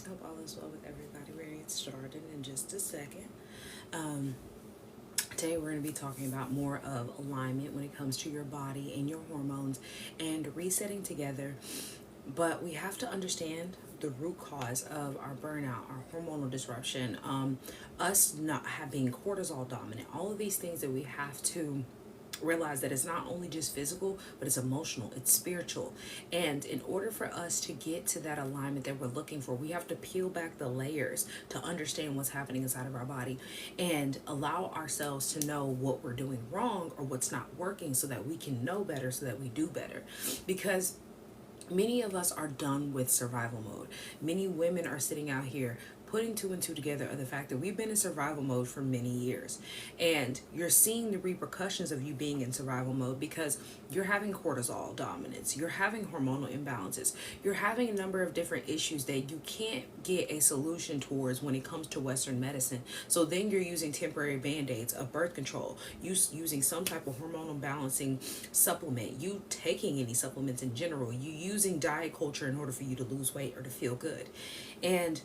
Hope all is well with everybody. We're going to get started in just a second. Um, Today, we're going to be talking about more of alignment when it comes to your body and your hormones and resetting together. But we have to understand the root cause of our burnout, our hormonal disruption, us not having cortisol dominant, all of these things that we have to realize that it's not only just physical, but it's emotional, it's spiritual. And in order for us to get to that alignment that we're looking for, we have to peel back the layers to understand what's happening inside of our body and allow ourselves to know what we're doing wrong or what's not working so that we can know better, so that we do better. Because many of us are done with survival mode. Many women are sitting out here putting two and two together of the fact that we've been in survival mode for many years. And you're seeing the repercussions of you being in survival mode because you're having cortisol dominance, you're having hormonal imbalances, you're having a number of different issues that you can't get a solution towards when it comes to Western medicine. So then you're using temporary band-aids of birth control, using some type of hormonal balancing supplement, you taking any supplements in general, you using diet culture in order for you to lose weight or to feel good. And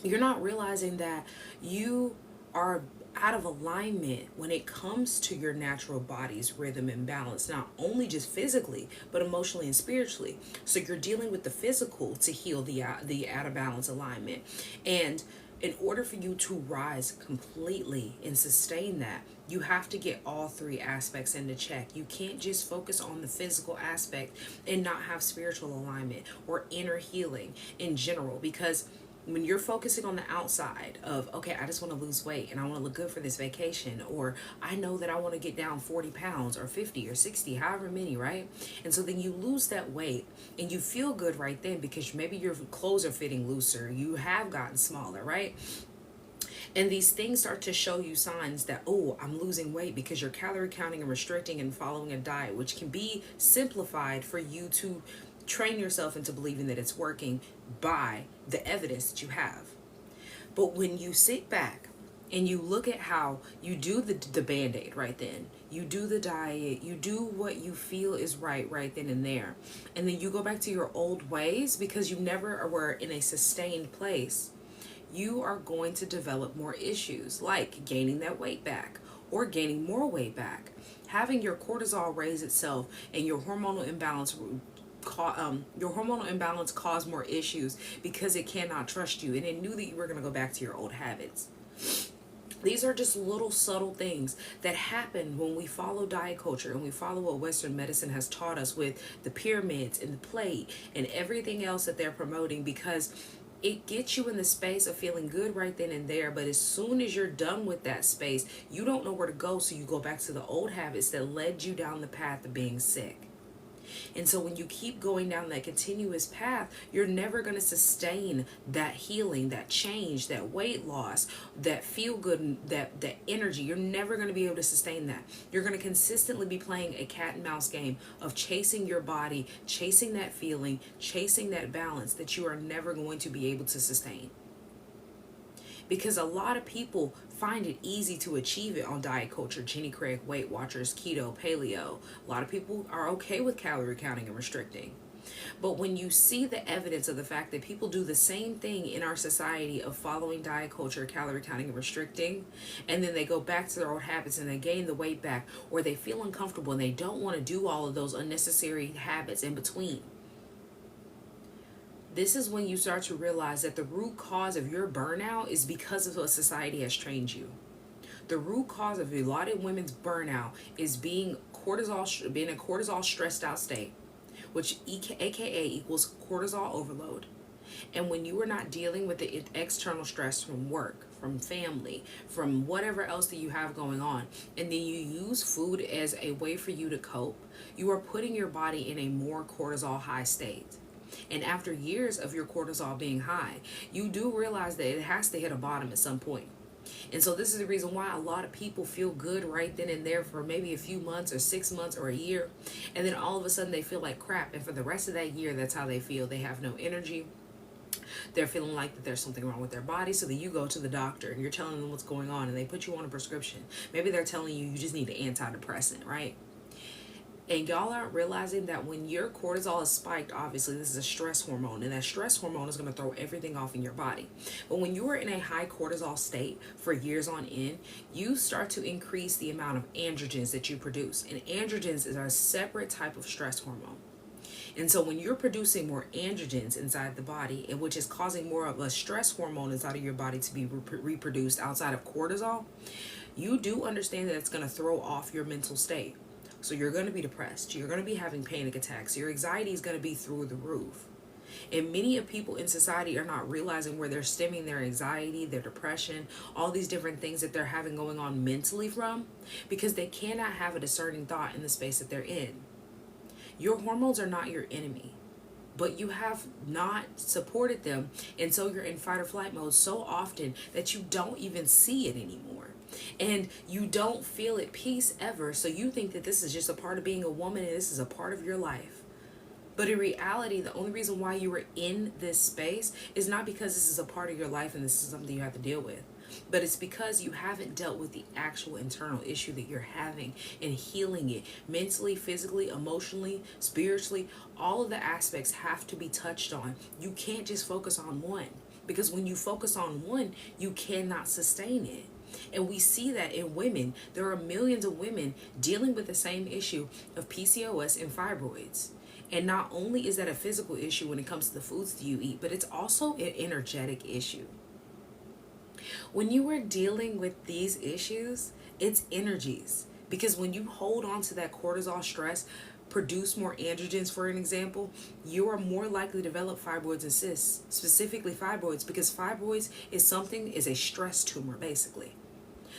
you're not realizing that you are out of alignment when it comes to your natural body's rhythm and balance, not only just physically, but emotionally and spiritually. So you're dealing with the physical to heal the out of balance alignment. And in order for you to rise completely and sustain that, you have to get all three aspects into check. You can't just focus on the physical aspect and not have spiritual alignment or inner healing in general, because when you're focusing on the outside of, okay, I just want to lose weight and I want to look good for this vacation, or I know that I want to get down 40 pounds or 50 or 60, however many, right? And so then you lose that weight and you feel good right then because maybe your clothes are fitting looser, you have gotten smaller, right? And these things start to show you signs that, oh, I'm losing weight, because you're calorie counting and restricting and following a diet, which can be simplified for you to train yourself into believing that it's working by the evidence that you have. But when you sit back and you look at how you do the band-aid right then, you do the diet, you do what you feel is right then and there, and then you go back to your old ways because you never were in a sustained place, you are going to develop more issues like gaining that weight back or gaining more weight back, having your cortisol raise itself and your hormonal imbalance cause more issues because it cannot trust you and it knew that you were going to go back to your old habits. These are just little subtle things that happen when we follow diet culture and we follow what Western medicine has taught us with the pyramids and the plate and everything else that they're promoting, because it gets you in the space of feeling good right then and there. But as soon as you're done with that space, you don't know where to go, so you go back to the old habits that led you down the path of being sick. And so when you keep going down that continuous path, you're never going to sustain that healing, that change, that weight loss, that feel good, that energy. You're never going to be able to sustain that. You're going to consistently be playing a cat and mouse game of chasing your body, chasing that feeling, chasing that balance that you are never going to be able to sustain. Because a lot of people find it easy to achieve it on diet culture, Jenny Craig, Weight Watchers, keto, paleo. A lot of people are okay with calorie counting and restricting. But when you see the evidence of the fact that people do the same thing in our society of following diet culture, calorie counting and restricting, and then they go back to their old habits and they gain the weight back, or they feel uncomfortable and they don't want to do all of those unnecessary habits in between, this is when you start to realize that the root cause of your burnout is because of what society has trained you. The root cause of a lot of women's burnout is being in a cortisol stressed out state, which aka equals cortisol overload. And when you are not dealing with the external stress from work, from family, from whatever else that you have going on, and then you use food as a way for you to cope, you are putting your body in a more cortisol high state. And after years of your cortisol being high, you do realize that it has to hit a bottom at some point. And so this is the reason why a lot of people feel good right then and there for maybe a few months or 6 months or a year. And then all of a sudden they feel like crap. And for the rest of that year, that's how they feel. They have no energy. They're feeling like that there's something wrong with their body. So then you go to the doctor and you're telling them what's going on and they put you on a prescription. Maybe they're telling you you just need an antidepressant, right? And y'all aren't realizing that when your cortisol is spiked, obviously this is a stress hormone, and that stress hormone is going to throw everything off in your body. But when you are in a high cortisol state for years on end, you start to increase the amount of androgens that you produce. And androgens is a separate type of stress hormone. And so when you're producing more androgens inside the body, and which is causing more of a stress hormone inside of your body to be reproduced outside of cortisol, you do understand that it's going to throw off your mental state. So you're going to be depressed. You're going to be having panic attacks. Your anxiety is going to be through the roof. And many of people in society are not realizing where they're stemming their anxiety, their depression, all these different things that they're having going on mentally from, because they cannot have a discerning thought in the space that they're in. Your hormones are not your enemy, but you have not supported them, and so you're in fight or flight mode so often that you don't even see it anymore. And you don't feel at peace ever, so you think that this is just a part of being a woman and this is a part of your life. But in reality, the only reason why you are in this space is not because this is a part of your life and this is something you have to deal with, but it's because you haven't dealt with the actual internal issue that you're having and healing it mentally, physically, emotionally, spiritually. All of the aspects have to be touched on. You can't just focus on one, because when you focus on one, you cannot sustain it. And we see that in women. There are millions of women dealing with the same issue of PCOS and fibroids. And not only is that a physical issue when it comes to the foods that you eat, but it's also an energetic issue. When you are dealing with these issues, it's energies. Because when you hold on to that cortisol stress, produce more androgens, for an example, you are more likely to develop fibroids and cysts, specifically fibroids, because fibroids is a stress tumor, basically.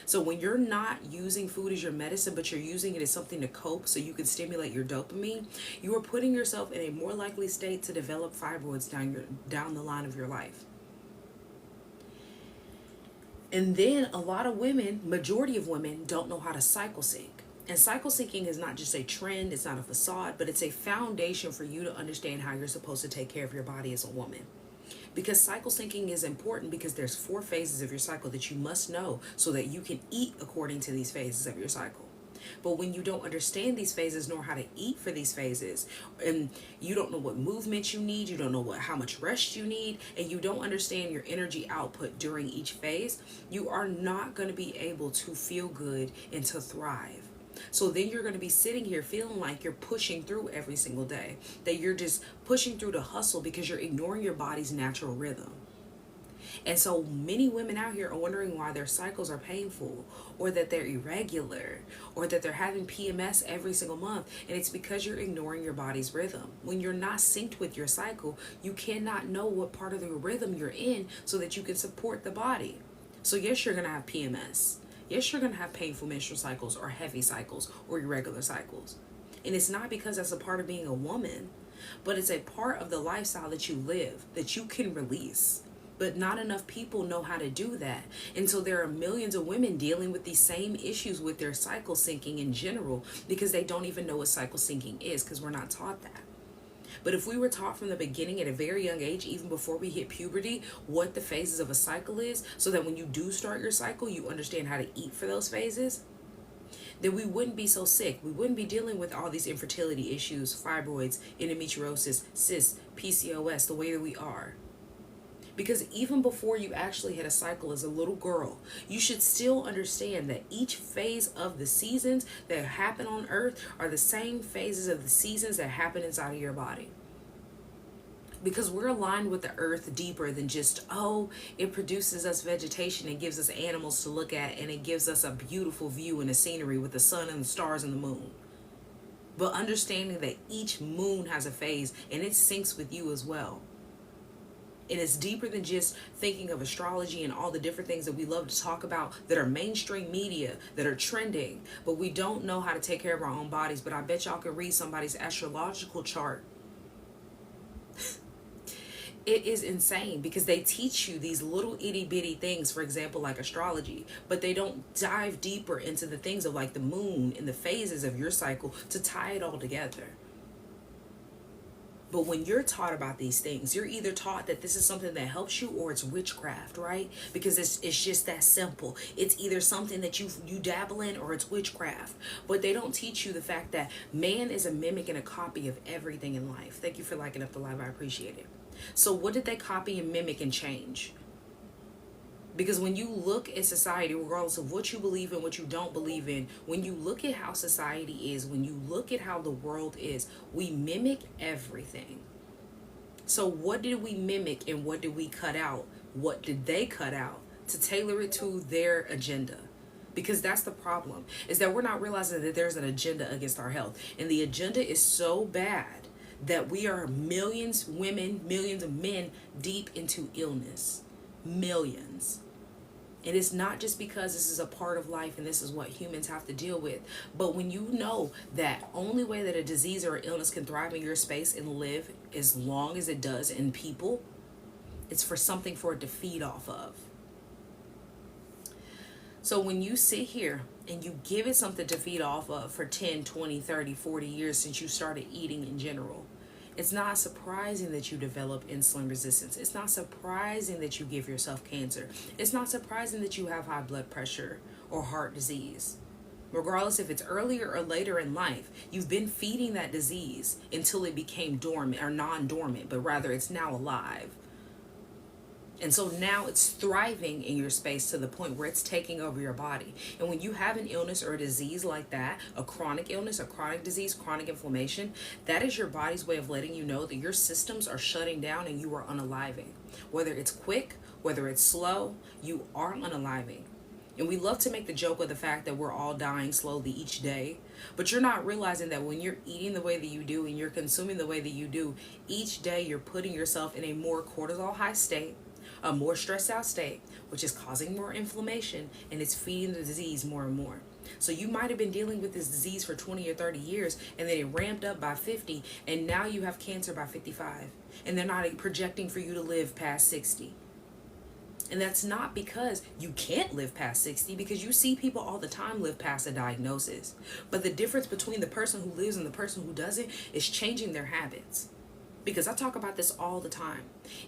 So when you're not using food as your medicine, but you're using it as something to cope so you can stimulate your dopamine, you are putting yourself in a more likely state to develop fibroids down the line of your life. And then a lot of women, majority of women, don't know how to cycle sync. And cycle syncing is not just a trend, it's not a facade, but it's a foundation for you to understand how you're supposed to take care of your body as a woman. Because cycle syncing is important because there's 4 phases of your cycle that you must know so that you can eat according to these phases of your cycle. But when you don't understand these phases nor how to eat for these phases, and you don't know what movement you need, you don't know how much rest you need, and you don't understand your energy output during each phase, you are not going to be able to feel good and to thrive. So then you're going to be sitting here feeling like you're pushing through every single day, that you're just pushing through to hustle because you're ignoring your body's natural rhythm. And so many women out here are wondering why their cycles are painful, or that they're irregular, or that they're having PMS every single month. And it's because you're ignoring your body's rhythm. When you're not synced with your cycle, you cannot know what part of the rhythm you're in so that you can support the body. So yes, you're going to have PMS. Yes, you're going to have painful menstrual cycles or heavy cycles or irregular cycles. And it's not because that's a part of being a woman, but it's a part of the lifestyle that you live, that you can release. But not enough people know how to do that. And so there are millions of women dealing with these same issues with their cycle syncing in general because they don't even know what cycle syncing is, because we're not taught that. But if we were taught from the beginning at a very young age, even before we hit puberty, what the phases of a cycle is, so that when you do start your cycle, you understand how to eat for those phases, then we wouldn't be so sick. We wouldn't be dealing with all these infertility issues, fibroids, endometriosis, cysts, PCOS, the way that we are. Because even before you actually had a cycle as a little girl, you should still understand that each phase of the seasons that happen on earth are the same phases of the seasons that happen inside of your body. Because we're aligned with the earth deeper than just, it produces us vegetation and gives us animals to look at, and it gives us a beautiful view and a scenery with the sun and the stars and the moon. But understanding that each moon has a phase and it syncs with you as well. And it's deeper than just thinking of astrology and all the different things that we love to talk about that are mainstream media, that are trending, but we don't know how to take care of our own bodies. But I bet y'all can read somebody's astrological chart. It is insane because they teach you these little itty bitty things, for example, like astrology, but they don't dive deeper into the things of like the moon and the phases of your cycle to tie it all together. But when you're taught about these things, you're either taught that this is something that helps you or it's witchcraft, right? Because it's just that simple. It's either something that you dabble in or it's witchcraft. But they don't teach you the fact that man is a mimic and a copy of everything in life. Thank you for liking up the live. I appreciate it. So what did they copy and mimic and change? Because when you look at society, regardless of what you believe in, what you don't believe in, when you look at how society is, when you look at how the world is, we mimic everything. So what did we mimic and what did we cut out? What did they cut out to tailor it to their agenda? Because that's the problem, is that we're not realizing that there's an agenda against our health. And the agenda is so bad that we are millions of women, millions of men deep into illness. Millions. And it's not just because this is a part of life and this is what humans have to deal with. But when you know that only way that a disease or illness can thrive in your space and live as long as it does in people, it's for something for it to feed off of. So when you sit here and you give it something to feed off of for 10, 20, 30, 40 years since you started eating in general, it's not surprising that you develop insulin resistance. It's not surprising that you give yourself cancer. It's not surprising that you have high blood pressure or heart disease. Regardless if it's earlier or later in life, you've been feeding that disease until it became dormant or non-dormant, but rather it's now alive. And so now it's thriving in your space to the point where it's taking over your body. And when you have an illness or a disease like that, a chronic illness, a chronic disease, chronic inflammation, that is your body's way of letting you know that your systems are shutting down and you are unaliving. Whether it's quick, whether it's slow, you are unaliving. And we love to make the joke of the fact that we're all dying slowly each day. But you're not realizing that when you're eating the way that you do and you're consuming the way that you do, each day you're putting yourself in a more cortisol high state, a more stressed out state, which is causing more inflammation, and it's feeding the disease more and more. So you might have been dealing with this disease for 20 or 30 years, and then it ramped up by 50, and now you have cancer by 55, and they're not projecting for you to live past 60. And that's not because you can't live past 60, because you see people all the time live past a diagnosis. But the difference between the person who lives and the person who doesn't is changing their habits. Because I talk about this all the time.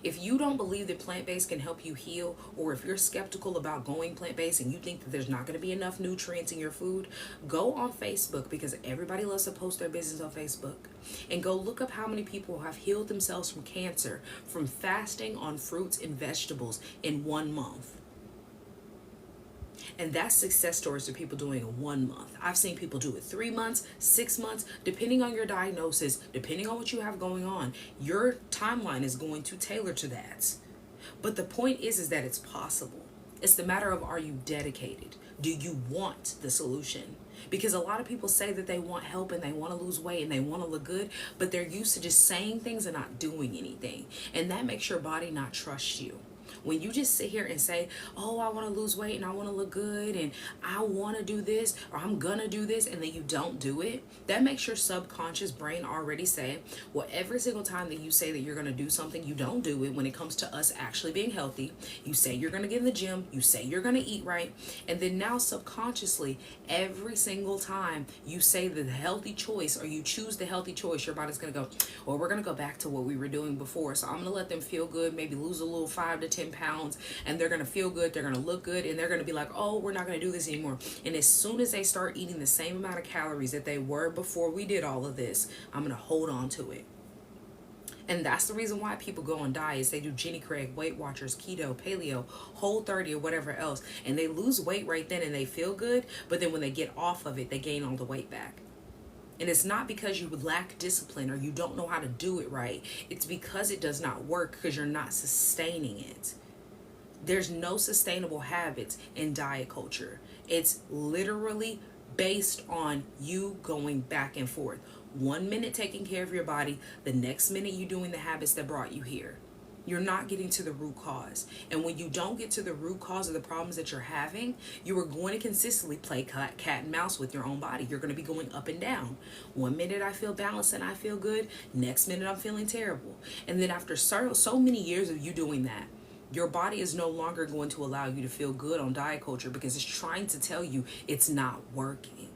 If you don't believe that plant-based can help you heal, or if you're skeptical about going plant-based and you think that there's not going to be enough nutrients in your food, go on Facebook, because everybody loves to post their business on Facebook, and go look up how many people have healed themselves from cancer from fasting on fruits and vegetables in 1 month. And that's success stories to people doing in 1 month. I've seen people do it 3 months, 6 months, depending on your diagnosis, depending on what you have going on. Your timeline is going to tailor to that. But the point is that it's possible. It's the matter of, are you dedicated? Do you want the solution? Because a lot of people say that they want help and they want to lose weight and they want to look good, but they're used to just saying things and not doing anything. And that makes your body not trust you. When you just sit here and say, oh, I want to lose weight and I want to look good and I want to do this or I'm going to do this, and then you don't do it, that makes your subconscious brain already say, well, every single time that you say that you're going to do something, you don't do it. When it comes to us actually being healthy, you say you're going to get in the gym, you say you're going to eat right, and then now subconsciously, every single time you say the healthy choice or you choose the healthy choice, your body's going to go, well, we're going to go back to what we were doing before. So I'm going to let them feel good, maybe lose a little 5 to 10 pounds, and they're going to feel good, they're going to look good, and they're going to be like, oh, we're not going to do this anymore. And as soon as they start eating the same amount of calories that they were before we did all of this, I'm going to hold on to it. And that's the reason why people go on diets. They do Jenny Craig, Weight Watchers, keto, paleo, Whole30, or whatever else, and they lose weight right then and they feel good, but then when they get off of it, they gain all the weight back. And it's not because you lack discipline or you don't know how to do it right. It's because it does not work, because you're not sustaining it. There's no sustainable habits in diet culture. It's literally based on you going back and forth. 1 minute taking care of your body, the next minute you doing the habits that brought you here. You're not getting to the root cause. And when you don't get to the root cause of the problems that you're having, you are going to consistently play cat and mouse with your own body. You're going to be going up and down. 1 minute I feel balanced and I feel good. Next minute I'm feeling terrible. And then after so many years of you doing that, your body is no longer going to allow you to feel good on diet culture, because it's trying to tell you it's not working.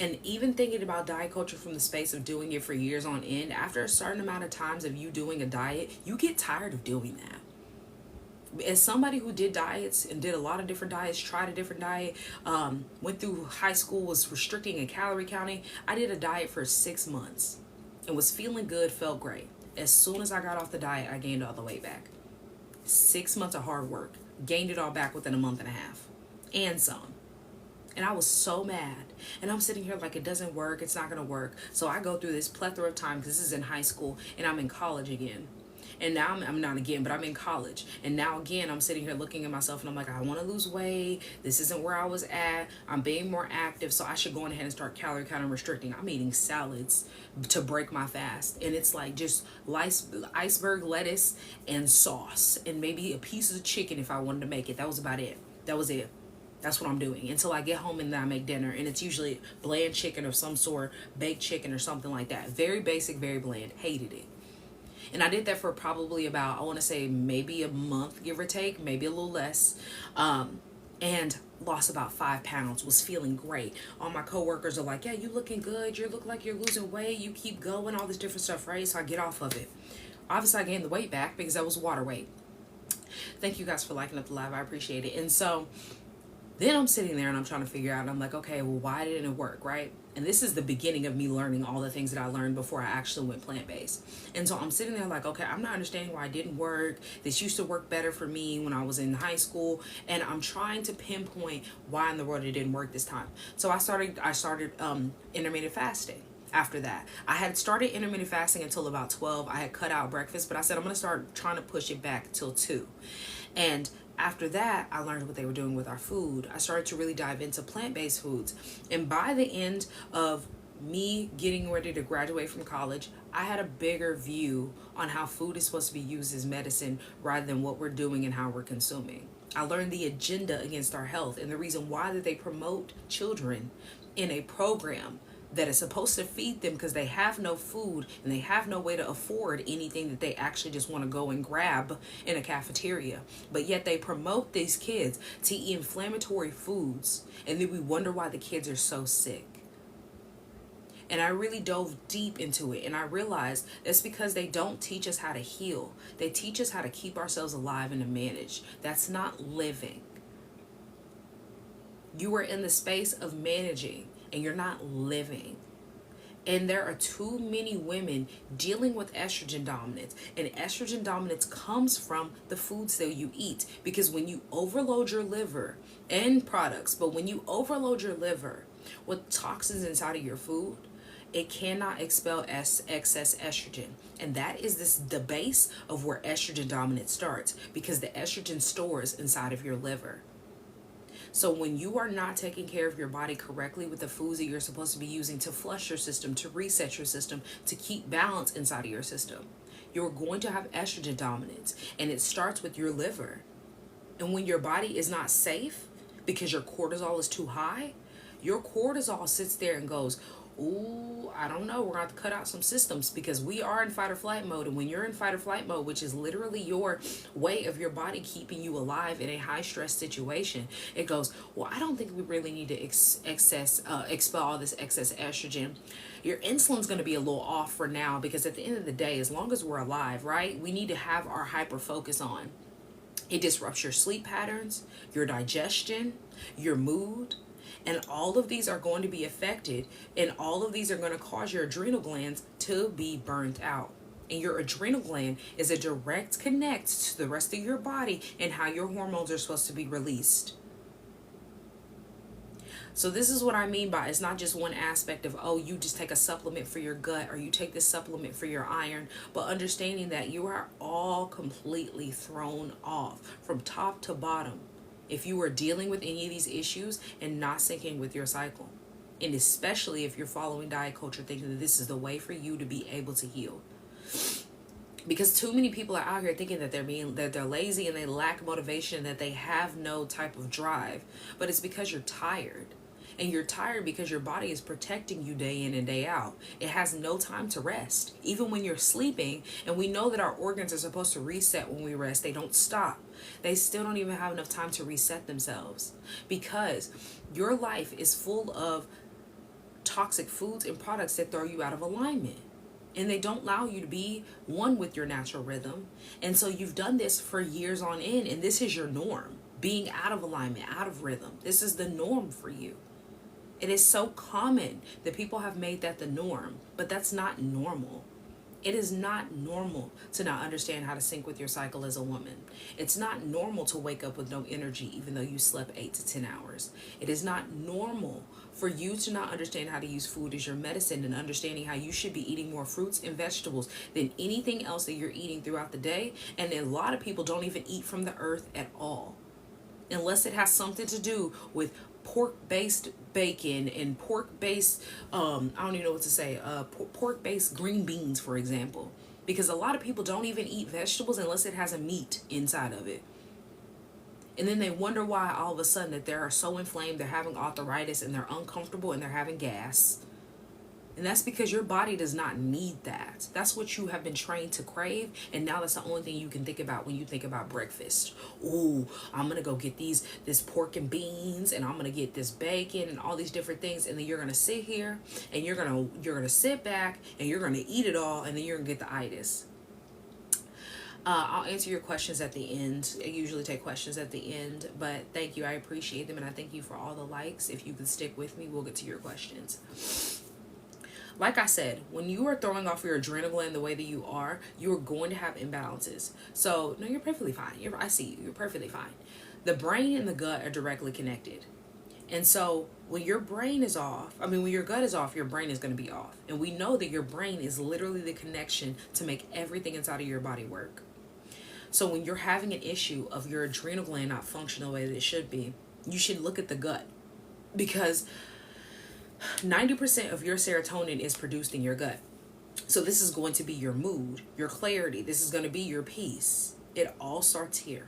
And even thinking about diet culture from the space of doing it for years on end, after a certain amount of times of you doing a diet, you get tired of doing that. As somebody who did diets and did a lot of different diets, tried a different diet, went through high school, was restricting and calorie counting, I did a diet for 6 months and was feeling good, felt great. As soon as I got off the diet, I gained all the weight back. 6 months of hard work, gained it all back within a month and a half, and some. And I was so mad. And I'm sitting here like, it doesn't work. It's not going to work. So I go through this plethora of time, because this is in high school and I'm in college again. And now I'm not again, but I'm in college. And now again, I'm sitting here looking at myself and I'm like, I want to lose weight. This isn't where I was at. I'm being more active. So I should go on ahead and start calorie counting, restricting. I'm eating salads to break my fast. And it's like just iceberg lettuce and sauce and maybe a piece of chicken if I wanted to make it. That was about it. That was it. That's what I'm doing until I get home and then I make dinner. And it's usually bland chicken of some sort, baked chicken or something like that. Very basic, very bland. Hated it. And I did that for probably about, I want to say maybe a month, give or take, maybe a little less. And lost about 5 pounds, was feeling great. All my coworkers are like, yeah, you looking good. You look like you're losing weight. You keep going, all this different stuff, right? So I get off of it. Obviously, I gained the weight back because that was water weight. Thank you guys for liking up the live. I appreciate it. And so then I'm sitting there and I'm trying to figure out, and I'm like, okay, well, why didn't it work, right? And this is the beginning of me learning all the things that I learned before I actually went plant-based. And so I'm sitting there like, okay, I'm not understanding why it didn't work. This used to work better for me when I was in high school. And I'm trying to pinpoint why in the world it didn't work this time. So I started intermittent fasting. After that, I had started intermittent fasting until about 12. I had cut out breakfast, but I said I'm going to start trying to push it back till 2. And after that, I learned what they were doing with our food. I started to really dive into plant-based foods. And by the end of me getting ready to graduate from college, I had a bigger view on how food is supposed to be used as medicine rather than what we're doing and how we're consuming. I learned the agenda against our health and the reason why that they promote children in a program that is supposed to feed them because they have no food and they have no way to afford anything that they actually just want to go and grab in a cafeteria. But yet they promote these kids to eat inflammatory foods, and then we wonder why the kids are so sick. And I really dove deep into it, and I realized it's because they don't teach us how to heal. They teach us how to keep ourselves alive and to manage. That's not living. You are in the space of managing, and you're not living. And there are too many women dealing with estrogen dominance. And estrogen dominance comes from the foods that you eat. Because when you overload your liver and products, but when you overload your liver with toxins inside of your food, it cannot expel excess estrogen. And that is the base of where estrogen dominance starts. Because the estrogen stores inside of your liver. So when you are not taking care of your body correctly with the foods that you're supposed to be using to flush your system, to reset your system, to keep balance inside of your system, you're going to have estrogen dominance. And it starts with your liver. And when your body is not safe because your cortisol is too high, your cortisol sits there and goes, ooh, I don't know, we're going to have to cut out some systems because we are in fight or flight mode. And when you're in fight or flight mode, which is literally your way of your body keeping you alive in a high stress situation, it goes, well, I don't think we really need to expel all this excess estrogen. Your insulin's going to be a little off for now because at the end of the day, as long as we're alive, right, we need to have our hyper focus on. It disrupts your sleep patterns, your digestion, your mood. And all of these are going to be affected, and all of these are going to cause your adrenal glands to be burnt out. And your adrenal gland is a direct connect to the rest of your body and how your hormones are supposed to be released. So this is what I mean by it's not just one aspect of, oh, you just take a supplement for your gut or you take this supplement for your iron, but understanding that you are all completely thrown off from top to bottom if you are dealing with any of these issues and not syncing with your cycle. And especially if you're following diet culture thinking that this is the way for you to be able to heal. Because too many people are out here thinking that they're lazy and they lack motivation, that they have no type of drive. But it's because you're tired. And you're tired because your body is protecting you day in and day out. It has no time to rest. Even when you're sleeping, and we know that our organs are supposed to reset when we rest, they don't stop. They still don't even have enough time to reset themselves. Because your life is full of toxic foods and products that throw you out of alignment. And they don't allow you to be one with your natural rhythm. And so you've done this for years on end, and this is your norm. Being out of alignment, out of rhythm. This is the norm for you. It is so common that people have made that the norm, but that's not normal. It is not normal to not understand how to sync with your cycle as a woman. It's not normal to wake up with no energy even though you slept 8 to 10 hours. It is not normal for you to not understand how to use food as your medicine and understanding how you should be eating more fruits and vegetables than anything else that you're eating throughout the day. And a lot of people don't even eat from the earth at all, unless it has something to do with pork-based bacon and pork-based, I don't even know what to say, pork-based green beans, for example. Because a lot of people don't even eat vegetables unless it has a meat inside of it. And then they wonder why all of a sudden that they're so inflamed, they're having arthritis, and they're uncomfortable, and they're having gas. And that's because your body does not need that. That's what you have been trained to crave. And now that's the only thing you can think about when you think about breakfast. Ooh, I'm going to go get this pork and beans, and I'm going to get this bacon and all these different things. And then you're going to sit here and you're going to sit back and you're going to eat it all. And then you're going to get the itis. I'll answer your questions at the end. I usually take questions at the end, but thank you. I appreciate them. And I thank you for all the likes. If you can stick with me, we'll get to your questions. Like I said, when you are throwing off your adrenal gland the way that you are going to have imbalances. So, no, you're perfectly fine. I see you. You're perfectly fine. The brain and the gut are directly connected. And so when your brain is off, when your gut is off, your brain is going to be off. And we know that your brain is literally the connection to make everything inside of your body work. So when you're having an issue of your adrenal gland not functioning the way that it should be, you should look at the gut, because 90% of your serotonin is produced in your gut. So this is going to be your mood, your clarity. This is going to be your peace. It all starts here.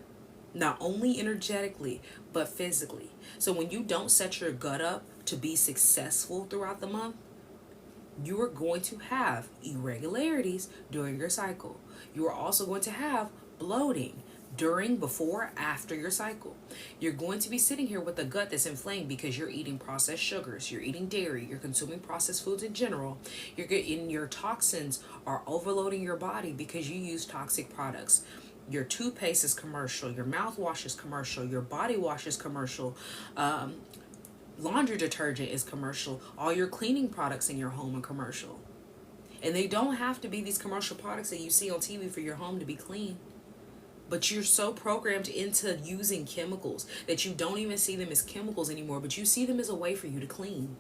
Not only energetically, but physically. So when you don't set your gut up to be successful throughout the month, you are going to have irregularities during your cycle. You are also going to have bloating during, before, after your cycle. You're going to be sitting here with a gut that's inflamed because you're eating processed sugars, you're eating dairy, you're consuming processed foods in general. Your toxins are overloading your body because you use toxic products. Your toothpaste is commercial, your mouthwash is commercial, your body wash is commercial, laundry detergent is commercial, all your cleaning products in your home are commercial. And they don't have to be these commercial products that you see on TV for your home to be clean. But you're so programmed into using chemicals that you don't even see them as chemicals anymore, but you see them as a way for you to clean.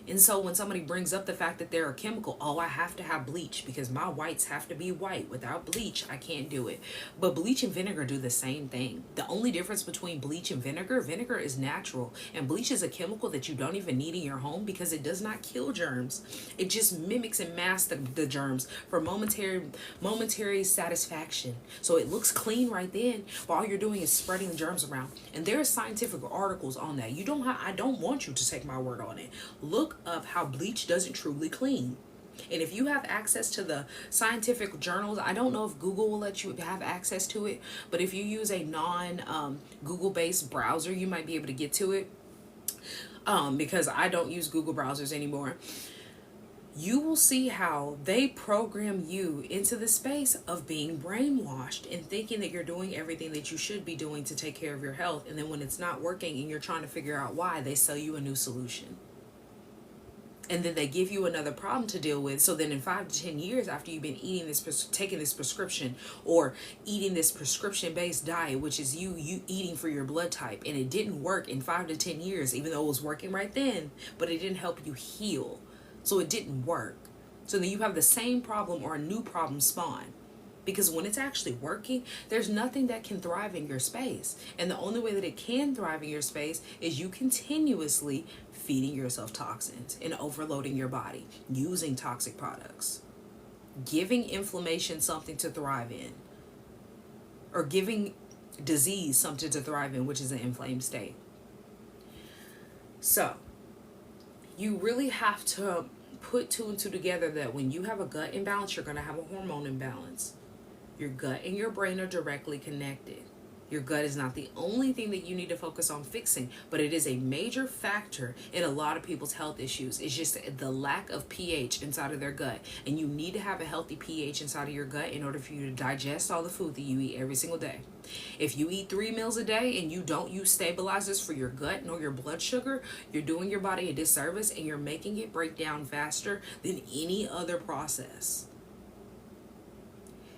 And so when somebody brings up the fact that they're a chemical, oh, I have to have bleach because my whites have to be white. Without bleach, I can't do it. But bleach and vinegar do the same thing. The only difference between bleach and vinegar is natural. And bleach is a chemical that you don't even need in your home because it does not kill germs. It just mimics and masks the germs for momentary satisfaction. So it looks clean right then, but all you're doing is spreading the germs around. And there are scientific articles on that. I don't want you to take my word on it. Look up how bleach doesn't truly clean. And if you have access to the scientific journals, I don't know if Google will let you have access to it, but if you use a non-Google based browser, you might be able to get to it, because I don't use Google browsers anymore. You will see how they program you into the space of being brainwashed and thinking that you're doing everything that you should be doing to take care of your health. And then when it's not working and you're trying to figure out why, they sell you a new solution. And then they give you another problem to deal with. So then in 5 to 10 years after you've been taking this prescription or eating this prescription-based diet, which is you eating for your blood type, and it didn't work in 5 to 10 years, even though it was working right then, but it didn't help you heal. So it didn't work. So then you have the same problem or a new problem spawn. Because when it's actually working, there's nothing that can thrive in your space. And the only way that it can thrive in your space is you continuously feeding yourself toxins and overloading your body, using toxic products, giving inflammation something to thrive in, or giving disease something to thrive in, which is an inflamed state. So you really have to put 2 and 2 together that when you have a gut imbalance, you're going to have a hormone imbalance. Your gut and your brain are directly connected. Your gut is not the only thing that you need to focus on fixing, but it is a major factor in a lot of people's health issues. It's just the lack of pH inside of their gut. And you need to have a healthy pH inside of your gut in order for you to digest all the food that you eat every single day. If you eat 3 meals a day and you don't use stabilizers for your gut nor your blood sugar, you're doing your body a disservice and you're making it break down faster than any other process.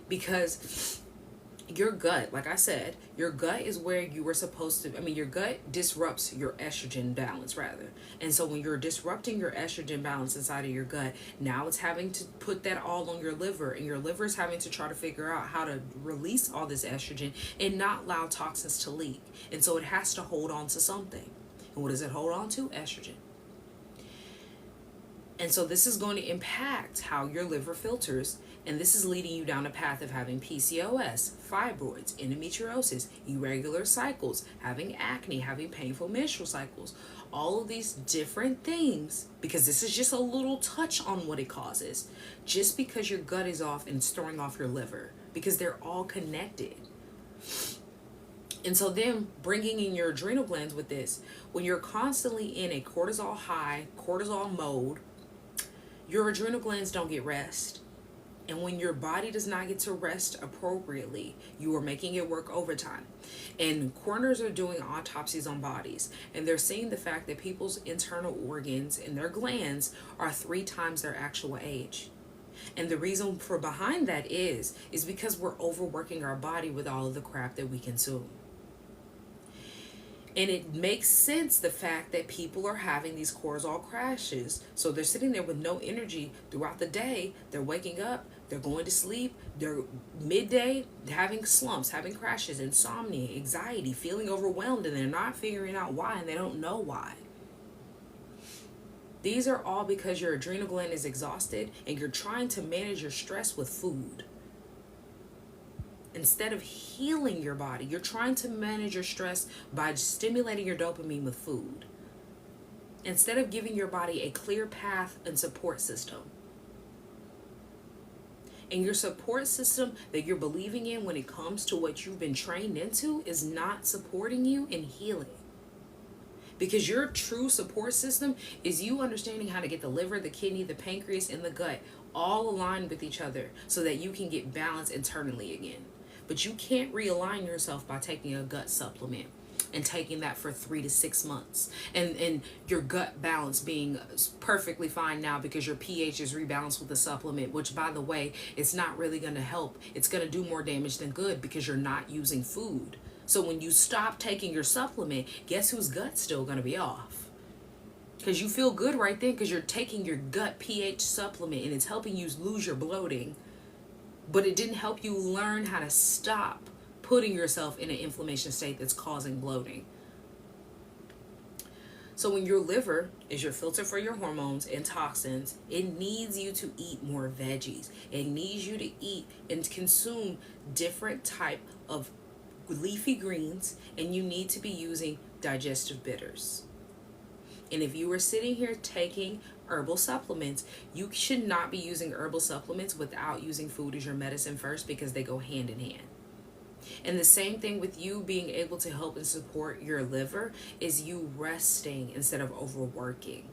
Because your gut, like I said, your gut is where you were supposed to, your gut disrupts your estrogen balance rather. And so when you're disrupting your estrogen balance inside of your gut, now it's having to put that all on your liver, and your liver is having to try to figure out how to release all this estrogen and not allow toxins to leak. And so it has to hold on to something. And what does it hold on to? Estrogen. And so this is going to impact how your liver filters, and this is leading you down a path of having PCOS, fibroids, endometriosis, irregular cycles, having acne, having painful menstrual cycles, all of these different things, because this is just a little touch on what it causes, just because your gut is off and it's throwing off your liver, because they're all connected. And so then bringing in your adrenal glands with this, when you're constantly in a cortisol high, cortisol mode, your adrenal glands don't get rest. And when your body does not get to rest appropriately, you are making it work overtime. And coroners are doing autopsies on bodies, and they're seeing the fact that people's internal organs and their glands are 3 times their actual age. And the reason for behind that is because we're overworking our body with all of the crap that we consume. And it makes sense, the fact that people are having these cortisol crashes. So they're sitting there with no energy throughout the day. They're waking up, they're going to sleep, they're midday having slumps, having crashes, insomnia, anxiety, feeling overwhelmed, and they're not figuring out why, and they don't know why. These are all because your adrenal gland is exhausted and you're trying to manage your stress with food. Instead of healing your body, you're trying to manage your stress by stimulating your dopamine with food, instead of giving your body a clear path and support system. And your support system that you're believing in when it comes to what you've been trained into is not supporting you in healing. Because your true support system is you understanding how to get the liver, the kidney, the pancreas, and the gut all aligned with each other so that you can get balance internally again. But you can't realign yourself by taking a gut supplement and taking that for 3 to 6 months. And your gut balance being perfectly fine now because your pH is rebalanced with the supplement, which, by the way, it's not really going to help. It's going to do more damage than good because you're not using food. So when you stop taking your supplement, guess whose gut's still going to be off? Because you feel good right then because you're taking your gut pH supplement and it's helping you lose your bloating. But it didn't help you learn how to stop putting yourself in an inflammation state that's causing bloating. So when your liver is your filter for your hormones and toxins, it needs you to eat more veggies. It needs you to eat and consume different type of leafy greens, and you need to be using digestive bitters. And if you are sitting here taking herbal supplements, you should not be using herbal supplements without using food as your medicine first, because they go hand in hand. And the same thing with you being able to help and support your liver is you resting instead of overworking.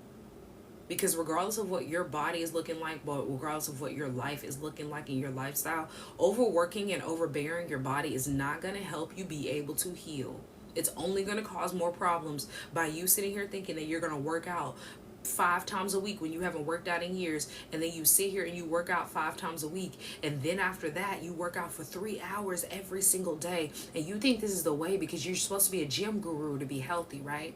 Because regardless of what your body is looking like, but regardless of what your life is looking like in your lifestyle, overworking and overbearing your body is not going to help you be able to heal. It's only going to cause more problems by you sitting here thinking that you're going to work out 5 times a week when you haven't worked out in years, and then you sit here and you work out 5 times a week, and then after that you work out for 3 hours every single day, and you think this is the way because you're supposed to be a gym guru to be healthy, right?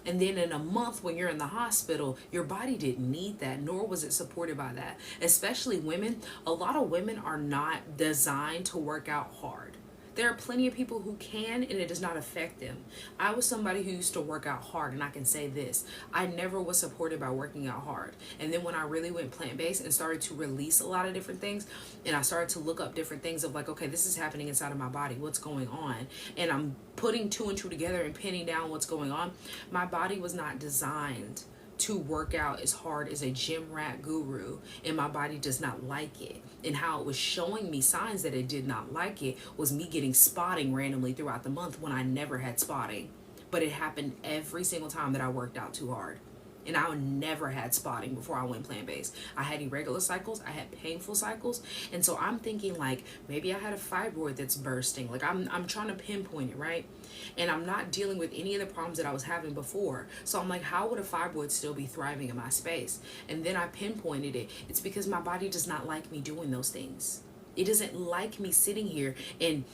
And then in a month when you're in the hospital, your body didn't need that, nor was it supported by that. Especially women. A lot of women are not designed to work out hard. There are plenty of people who can, and it does not affect them. I was somebody who used to work out hard, and I can say this. I never was supported by working out hard. And then when I really went plant-based and started to release a lot of different things, and I started to look up different things of like, okay, this is happening inside of my body. What's going on? And I'm putting 2 and 2 together and pinning down what's going on. My body was not designed to work out as hard as a gym rat guru, and my body does not like it. And how it was showing me signs that it did not like it was me getting spotting randomly throughout the month when I never had spotting. But it happened every single time that I worked out too hard. And I never had spotting before I went plant-based. I had irregular cycles. I had painful cycles. And so I'm thinking like, maybe I had a fibroid that's bursting. Like I'm trying to pinpoint it, right? And I'm not dealing with any of the problems that I was having before. So I'm like, how would a fibroid still be thriving in my space? And then I pinpointed it. It's because my body does not like me doing those things. It doesn't like me sitting here and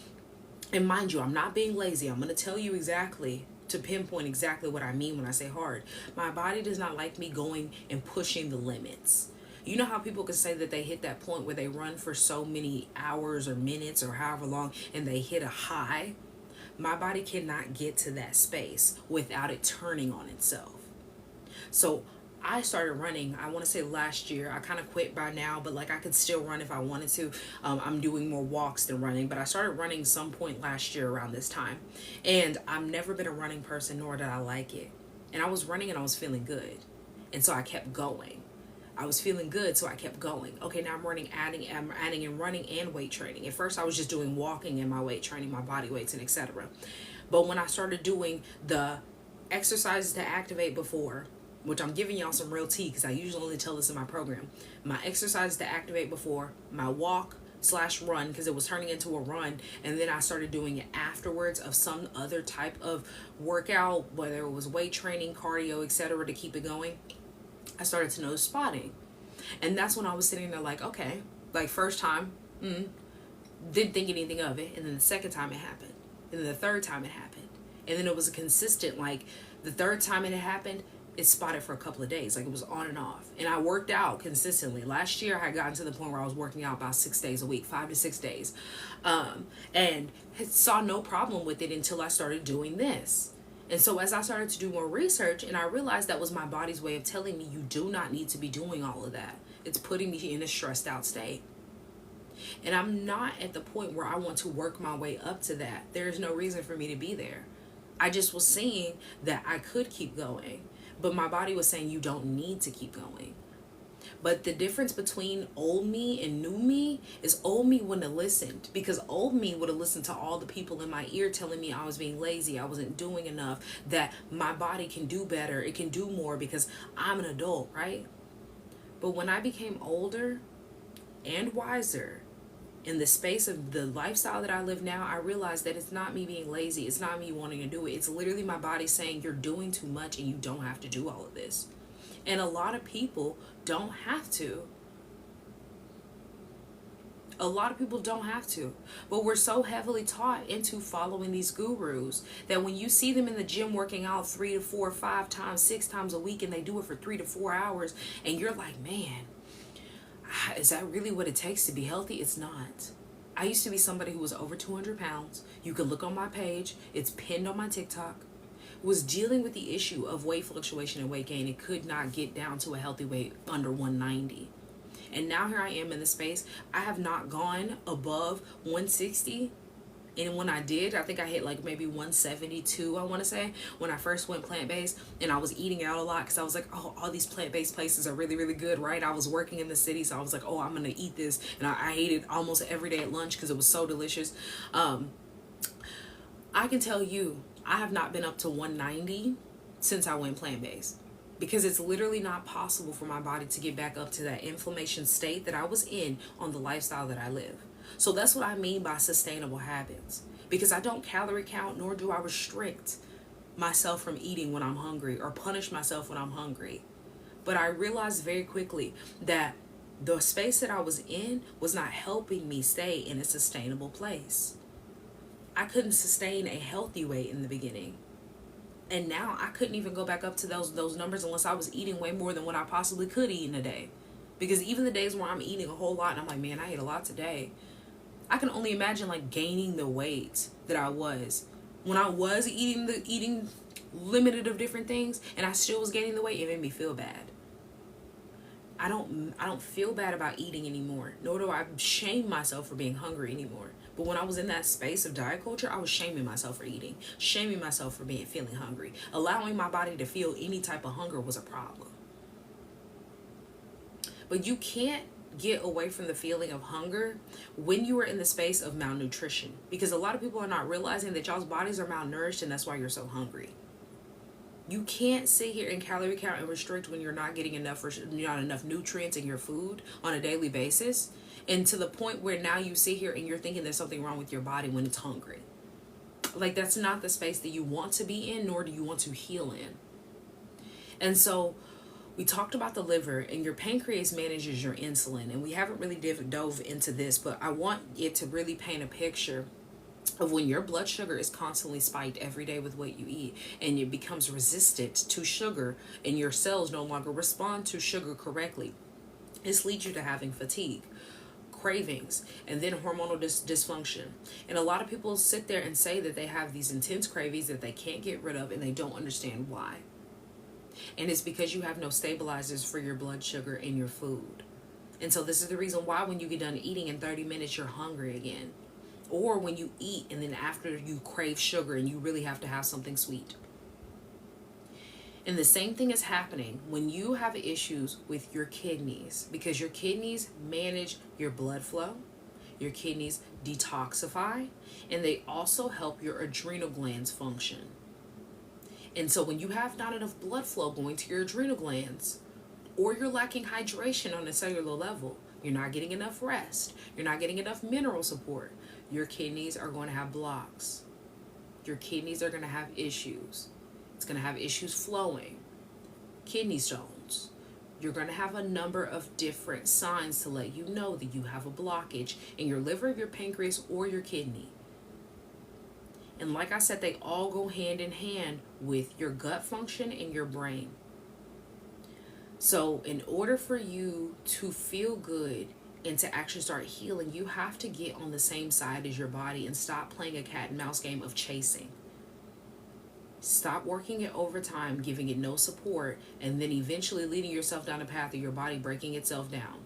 mind you, I'm not being lazy. I'm going to tell you exactly, to pinpoint exactly what I mean when I say hard. My body does not like me going and pushing the limits. You know how people can say that they hit that point where they run for so many hours or minutes or however long and they hit a high? My body cannot get to that space without it turning on itself. So I started running, I want to say last year. I kind of quit by now, but like I could still run if I wanted to. I'm doing more walks than running, but I started running some point last year around this time. And I've never been a running person, nor did I like it. And I was running and I was feeling good. And so I kept going. I was feeling good, so I kept going. Okay, now I'm adding in running and weight training. At first I was just doing walking and my weight training, my body weights and etc. But when I started doing the exercises to activate before, which I'm giving y'all some real tea because I usually only tell this in my program. My exercise to activate before, my walk/run, because it was turning into a run, and then I started doing it afterwards of some other type of workout, whether it was weight training, cardio, etc., to keep it going. I started to notice spotting. And that's when I was sitting there like, okay, like first time, didn't think anything of it, and then the second time it happened, and then the third time it happened, and then it was a consistent, like the third time it happened, it spotted for a couple of days. Like it was on and off. And I worked out consistently. Last year I had gotten to the point where I was working out about 6 days a week, 5 to 6 days. And saw no problem with it until I started doing this. And so as I started to do more research, and I realized that was my body's way of telling me, you do not need to be doing all of that. It's putting me in a stressed out state. And I'm not at the point where I want to work my way up to that. There's no reason for me to be there. I just was seeing that I could keep going. But my body was saying, you don't need to keep going. But the difference between old me and new me is old me wouldn't have listened, because old me would have listened to all the people in my ear telling me I was being lazy, I wasn't doing enough, that my body can do better, it can do more because I'm an adult, right? But when I became older and wiser, in the space of the lifestyle that I live now, I realized that it's not me being lazy. It's not me wanting to do it. It's literally my body saying, you're doing too much and you don't have to do all of this. And a lot of people don't have to. A lot of people don't have to. But we're so heavily taught into following these gurus that when you see them in the gym working out 3 to 4, 5 times, 6 times a week, and they do it for 3 to 4 hours, and you're like, man, is that really what it takes to be healthy? It's not. I used to be somebody who was over 200 pounds. You can look on my page. It's pinned on my TikTok. Was dealing with the issue of weight fluctuation and weight gain. It could not get down to a healthy weight under 190. And now here I am in the space. I have not gone above 160. And when I did, I think I hit like maybe 172, I want to say, when I first went plant-based. And I was eating out a lot because I was like, oh, all these plant-based places are really, really good, right? I was working in the city, so I was like, oh, I'm going to eat this. And I ate it almost every day at lunch because it was so delicious. I can tell you, I have not been up to 190 since I went plant-based. Because it's literally not possible for my body to get back up to that inflammation state that I was in on the lifestyle that I live. So that's what I mean by sustainable habits. Because I don't calorie count, nor do I restrict myself from eating when I'm hungry or punish myself when I'm hungry. But I realized very quickly that the space that I was in was not helping me stay in a sustainable place. I couldn't sustain a healthy weight in the beginning. And now I couldn't even go back up to those numbers unless I was eating way more than what I possibly could eat in a day. Because even the days where I'm eating a whole lot and I'm like, man, I ate a lot today, I can only imagine like gaining the weight that I was when I was eating limited of different things, and I still was gaining the weight. It made me feel bad. I don't feel bad about eating anymore, nor do I shame myself for being hungry anymore. But when I was in that space of diet culture, I was shaming myself for eating, shaming myself for feeling hungry. Allowing my body to feel any type of hunger was a problem. But you can't get away from the feeling of hunger when you are in the space of malnutrition, because a lot of people are not realizing that y'all's bodies are malnourished, and that's why you're so hungry. You can't sit here and calorie count and restrict when you're not getting enough nutrients in your food on a daily basis, and to the point where now you sit here and you're thinking there's something wrong with your body when it's hungry. Like, that's not the space that you want to be in, nor do you want to heal in. And so we talked about the liver, and your pancreas manages your insulin, and we haven't really dove into this, but I want it to really paint a picture of when your blood sugar is constantly spiked every day with what you eat, and it becomes resistant to sugar, and your cells no longer respond to sugar correctly. This leads you to having fatigue, cravings, and then hormonal dysfunction. And a lot of people sit there and say that they have these intense cravings that they can't get rid of, and they don't understand why. And it's because you have no stabilizers for your blood sugar in your food. And so this is the reason why when you get done eating in 30 minutes, you're hungry again. Or when you eat and then after you crave sugar and you really have to have something sweet. And the same thing is happening when you have issues with your kidneys, because your kidneys manage your blood flow, your kidneys detoxify, and they also help your adrenal glands function. And so when you have not enough blood flow going to your adrenal glands, or you're lacking hydration on a cellular level, you're not getting enough rest, you're not getting enough mineral support, your kidneys are going to have blocks. Your kidneys are going to have issues. It's going to have issues flowing, kidney stones. You're going to have a number of different signs to let you know that you have a blockage in your liver, your pancreas, or your kidney. And like I said, they all go hand in hand with your gut function and your brain. So in order for you to feel good and to actually start healing, you have to get on the same side as your body and stop playing a cat and mouse game of chasing. Stop working it overtime, giving it no support, and then eventually leading yourself down a path of your body breaking itself down.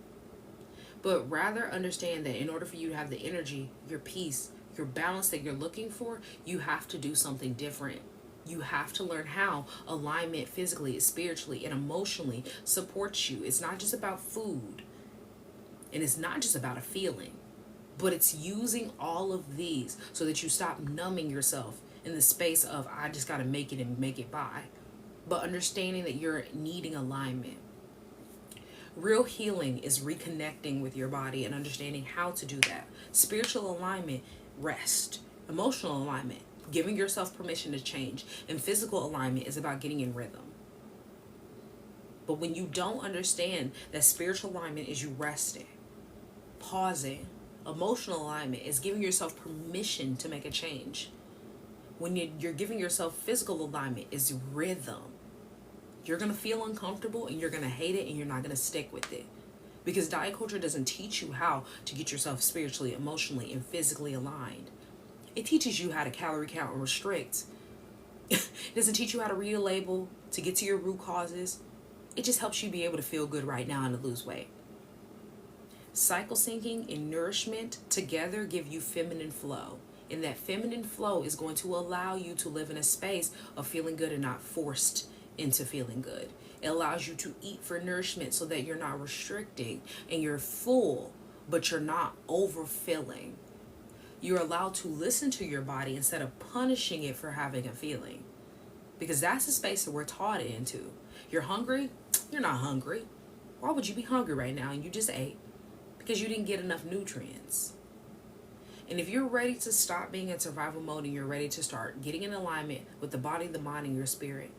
But rather understand that in order for you to have the energy, your peace, your balance that you're looking for, you have to do something different. You have to learn how alignment physically, spiritually, and emotionally supports you. It's not just about food, and it's not just about a feeling, but it's using all of these so that you stop numbing yourself in the space of, I just got to make it and make it by, but understanding that you're needing alignment. Real healing is reconnecting with your body and understanding how to do that. Spiritual alignment, rest. Emotional alignment, giving yourself permission to change. And physical alignment is about getting in rhythm. But when you don't understand that spiritual alignment is you resting, pausing, emotional alignment is giving yourself permission to make a change. When you're giving yourself physical alignment is rhythm. You're going to feel uncomfortable and you're going to hate it and you're not going to stick with it. Because diet culture doesn't teach you how to get yourself spiritually, emotionally, and physically aligned. It teaches you how to calorie count and restrict. It doesn't teach you how to read a label, to get to your root causes. It just helps you be able to feel good right now and to lose weight. Cycle syncing and nourishment together give you feminine flow. And that feminine flow is going to allow you to live in a space of feeling good and not forced into feeling good. It allows you to eat for nourishment so that you're not restricting and you're full, but you're not overfilling. You're allowed to listen to your body instead of punishing it for having a feeling. Because that's the space that we're taught into. You're hungry? You're not hungry. Why would you be hungry right now and you just ate? Because you didn't get enough nutrients. And if you're ready to stop being in survival mode and you're ready to start getting in alignment with the body, the mind, and your spirit,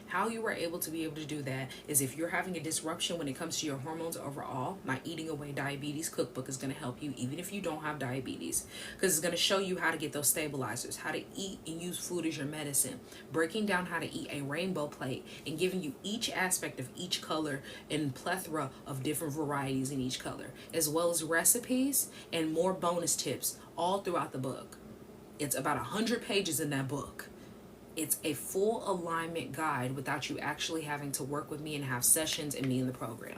how you are able to be able to do that is if you're having a disruption when it comes to your hormones overall, my Eating Away Diabetes Cookbook is going to help you even if you don't have diabetes, because it's going to show you how to get those stabilizers, how to eat and use food as your medicine, breaking down how to eat a rainbow plate and giving you each aspect of each color and plethora of different varieties in each color, as well as recipes and more bonus tips all throughout the book. It's about 100 pages in that book. It's a full alignment guide without you actually having to work with me and have sessions and be in the program.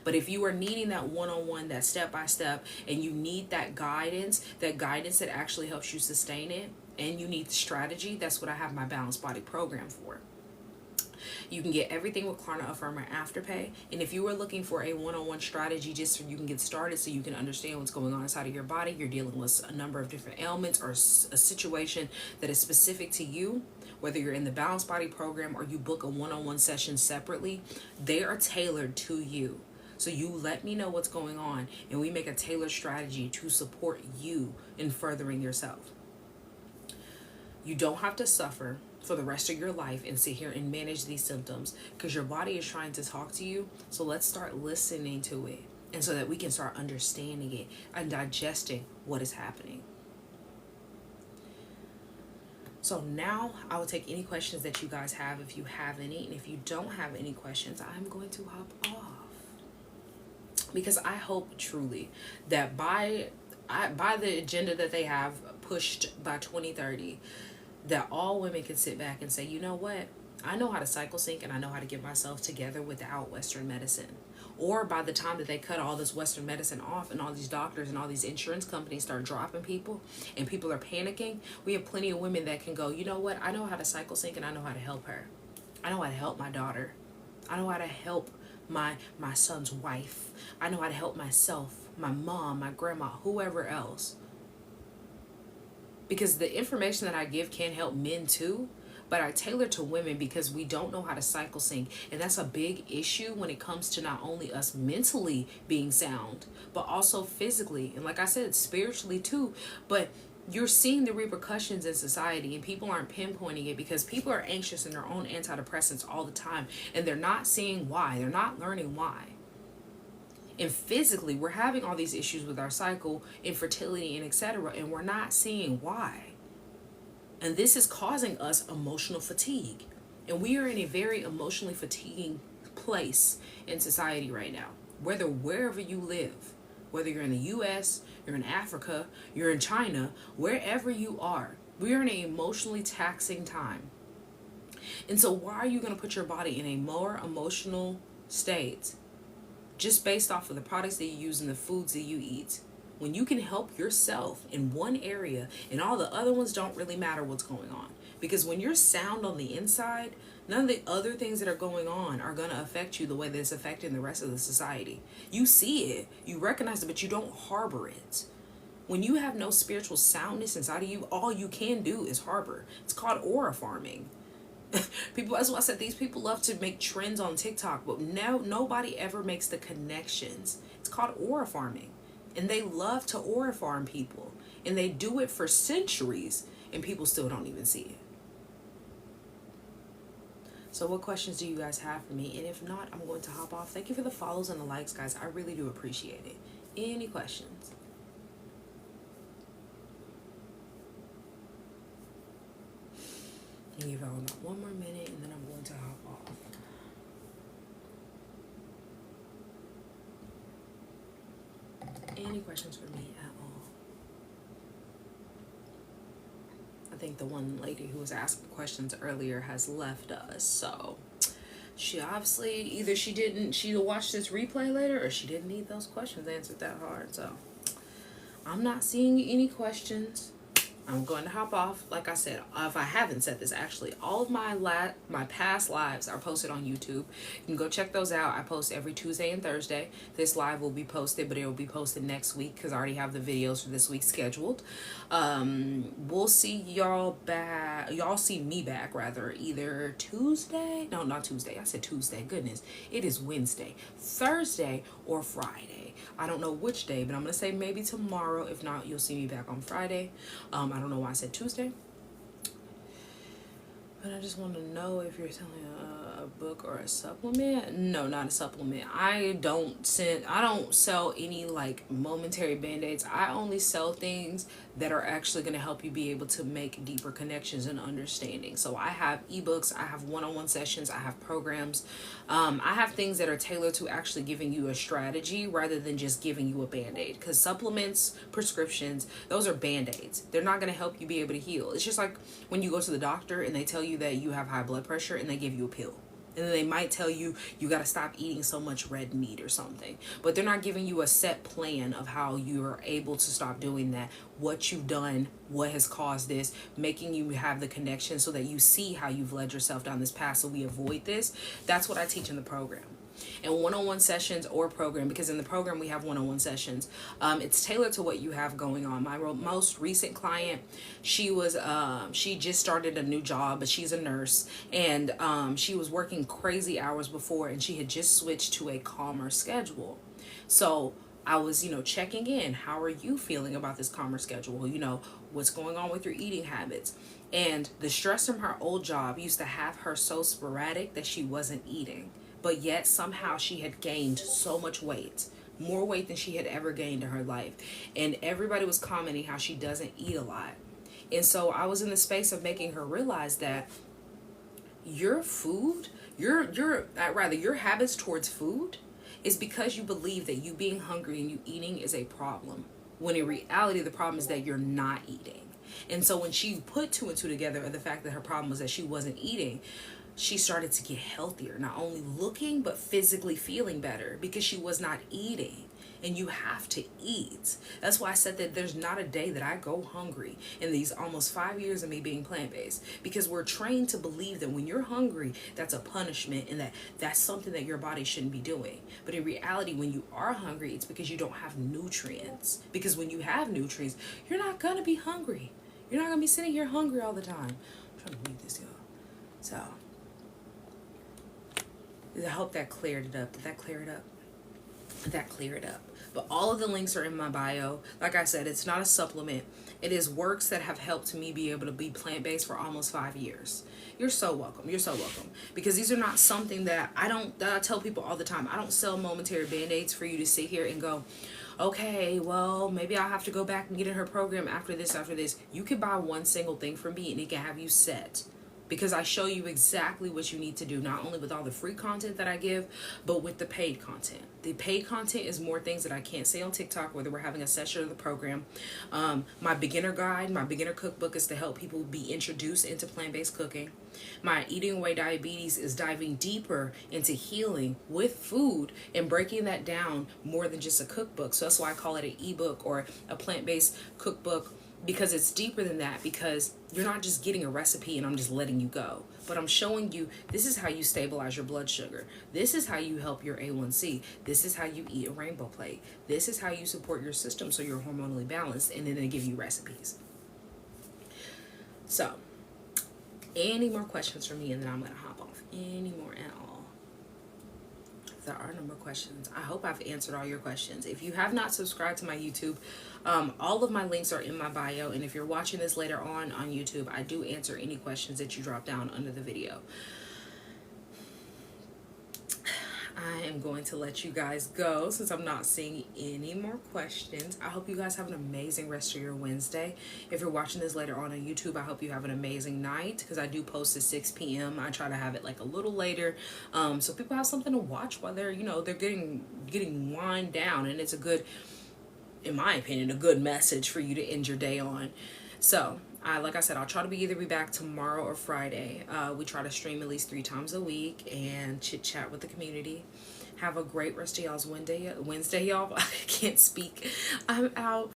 But if you are needing that one-on-one, that step-by-step, and you need that guidance that actually helps you sustain it, and you need the strategy, that's what I have my Balanced Body program for. You can get everything with Klarna Affirmer Afterpay. And if you are looking for a one-on-one strategy just so you can get started, so you can understand what's going on inside of your body, you're dealing with a number of different ailments or a situation that is specific to you, whether you're in the Balanced Body program or you book a one-on-one session separately, they are tailored to you. So you let me know what's going on, and we make a tailored strategy to support you in furthering yourself. You don't have to suffer for the rest of your life and sit here and manage these symptoms, because your body is trying to talk to you. So let's start listening to it, and so that we can start understanding it and digesting what is happening. So now I will take any questions that you guys have, if you have any. And if you don't have any questions, I'm going to hop off. Because I hope truly that by the agenda that they have pushed by 2030, that all women can sit back and say, you know what? I know how to cycle sync, and I know how to get myself together without Western medicine. Or by the time that they cut all this Western medicine off and all these doctors and all these insurance companies start dropping people and people are panicking, we have plenty of women that can go, you know what? I know how to cycle sync, and I know how to help her. I know how to help my daughter. I know how to help my son's wife. I know how to help myself, my mom, my grandma, whoever else. Because the information that I give can help men too, but I tailor to women because we don't know how to cycle sync. And that's a big issue when it comes to not only us mentally being sound, but also physically. And like I said, spiritually too. But you're seeing the repercussions in society, and people aren't pinpointing it because people are anxious in their own antidepressants all the time. And they're not seeing why. They're not learning why. And physically, we're having all these issues with our cycle, infertility, and etc. And we're not seeing why. And this is causing us emotional fatigue. And we are in a very emotionally fatiguing place in society right now. Wherever you live, whether you're in the US, you're in Africa, you're in China, wherever you are, we are in an emotionally taxing time. And so why are you going to put your body in a more emotional state just based off of the products that you use and the foods that you eat, when you can help yourself in one area and all the other ones don't really matter what's going on? Because when you're sound on the inside, none of the other things that are going on are going to affect you the way that it's affecting the rest of the society. You see it, you recognize it, but you don't harbor it. When you have no spiritual soundness inside of you, all you can do is harbor. It's called aura farming. People, as I said, these people love to make trends on TikTok, but nobody ever makes the connections. It's called aura farming. And they love to aura farm people. And they do it for centuries, and people still don't even see it. So what questions do you guys have for me? And if not, I'm going to hop off. Thank you for the follows and the likes, guys. I really do appreciate it. Any questions? I'll give y'all about one more minute, and then I'm going to hop off. Any questions for me at all? I think the one lady who was asking questions earlier has left us, so she obviously either she watched this replay later, or she didn't need those questions answered that hard. So I'm not seeing any questions. I'm going to hop off. Like I said, if I haven't said this, actually, all of my past lives are posted on YouTube. You can go check those out. I post every Tuesday and Thursday. This live will be posted, but it will be posted next week because I already have the videos for this week scheduled. We'll see y'all back. Y'all see me back, rather, either Tuesday. No, not Tuesday. I said Tuesday. Goodness. It is Wednesday, Thursday, or Friday. I don't know which day, but I'm going to say maybe tomorrow. If not, you'll see me back on Friday. I don't know why I said Tuesday. But I just want to know if you're selling a book or a supplement. No, not a supplement. I don't sell any like momentary band-aids. I only sell things that are actually going to help you be able to make deeper connections and understanding. So I have ebooks, I have one-on-one sessions, I have programs. I have things that are tailored to actually giving you a strategy rather than just giving you a band-aid. Because supplements, prescriptions, those are band-aids. They're not going to help you be able to heal. It's just like when you go to the doctor and they tell you that you have high blood pressure and they give you a pill. And then they might tell you, you got to stop eating so much red meat or something. But they're not giving you a set plan of how you're able to stop doing that, what you've done, what has caused this, making you have the connection so that you see how you've led yourself down this path so we avoid this. That's what I teach in the program. And one-on-one sessions or program, because in the program we have one-on-one sessions, it's tailored to what you have going on. My most recent client, she just started a new job, but she's a nurse, and she was working crazy hours before, and she had just switched to a calmer schedule. So I was, checking in. How are you feeling about this calmer schedule? What's going on with your eating habits? And the stress from her old job used to have her so sporadic that she wasn't eating. But yet somehow she had gained so much weight, more weight than she had ever gained in her life. And everybody was commenting how she doesn't eat a lot. And so I was in the space of making her realize that your food, your habits towards food is because you believe that you being hungry and you eating is a problem. When in reality, the problem is that you're not eating. And so when she put two and two together, the fact that her problem was that she wasn't eating, she started to get healthier, not only looking, but physically feeling better because she was not eating. And you have to eat. That's why I said that there's not a day that I go hungry in these almost 5 years of me being plant-based, because we're trained to believe that when you're hungry, that's a punishment and that's something that your body shouldn't be doing. But in reality, when you are hungry, it's because you don't have nutrients. Because when you have nutrients, you're not going to be hungry. You're not going to be sitting here hungry all the time. I'm trying to read this, y'all. So I hope that cleared it up. Did that clear it up? That clear it up. But all of the links are in my bio. Like I said, it's not a supplement. It is works that have helped me be able to be plant-based for almost 5 years. You're so welcome. You're so welcome. Because these are not something that I tell people all the time. I don't sell momentary band-aids for you to sit here and go, okay, well, maybe I'll have to go back and get in her program after this. You could buy one single thing from me and it can have you set. Because I show you exactly what you need to do, not only with all the free content that I give, but with the paid content. The paid content is more things that I can't say on TikTok, whether we're having a session or the program. My beginner guide, my beginner cookbook is to help people be introduced into plant-based cooking. My Eating Away Diabetes is diving deeper into healing with food and breaking that down more than just a cookbook. So that's why I call it an ebook or a plant-based cookbook, because it's deeper than that, because you're not just getting a recipe and I'm just letting you go, but I'm showing you this is how you stabilize your blood sugar. This is how you help your A1C. This is how you eat a rainbow plate. This is how you support your system so you're hormonally balanced, and then they give you recipes. So, any more questions for me and then I'm going to hop off. Any more at all? If there are no more questions, I hope I've answered all your questions. If you have not subscribed to my YouTube, all of my links are in my bio, and if you're watching this later on YouTube, I do answer any questions that you drop down under the video. I am going to let you guys go since I'm not seeing any more questions. I hope you guys have an amazing rest of your Wednesday. If you're watching this later on YouTube, I hope you have an amazing night, because I do post at 6 p.m. I try to have it like a little later, so people have something to watch while they're they're getting wind down, and it's a good, in my opinion, a good message for you to end your day on. So like I said, I'll try to be back tomorrow or Friday. We try to stream at least 3 times a week and chit chat with the community. Have a great rest of y'all's Wednesday, y'all. I can't speak. I'm out.